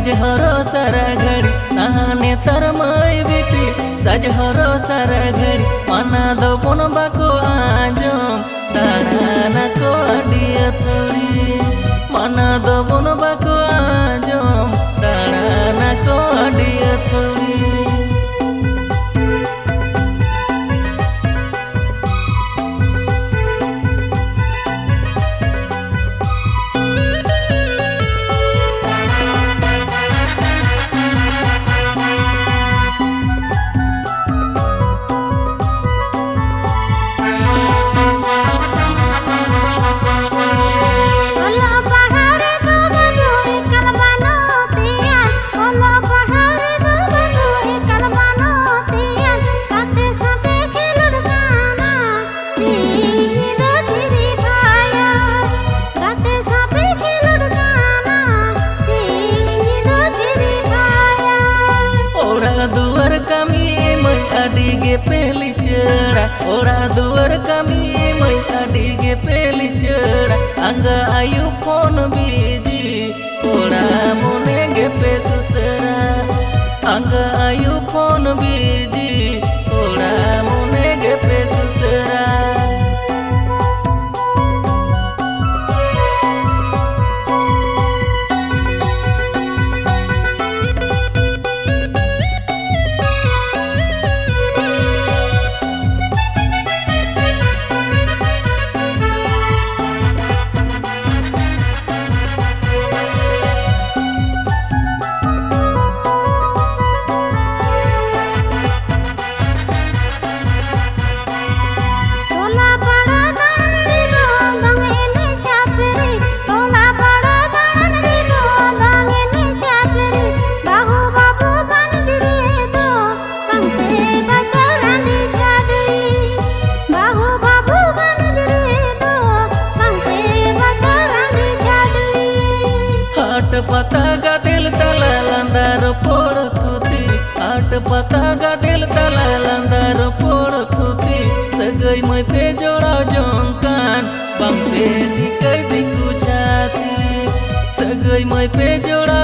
सजहरो सारा घड़ी नहाने तर मई बेटी सजहरो सारा घड़ी मना दो पन बाको आजम दाना को अडिया थोड़ी मना दो पन बाको आजम दाना को अडिया थोड़ी दुआर कमी मई अडिगे पेली चढ़ा ओरा दुआर कमी मई अडिगे पेली चढ़ा अंग आयु फोन बीजी ओरा मोने गे पे सुसरा अंग आयु फोन बीजी ओरा मोने गे पे सुसरा पता गादिल तला लंदार पोड़ थुती आट पता गादिल तला लंदार पोड़ थुती सगई मई पे जोड़ा जोंकान बंग पे दिकई दिकु छाती सगई मई पे जोड़ा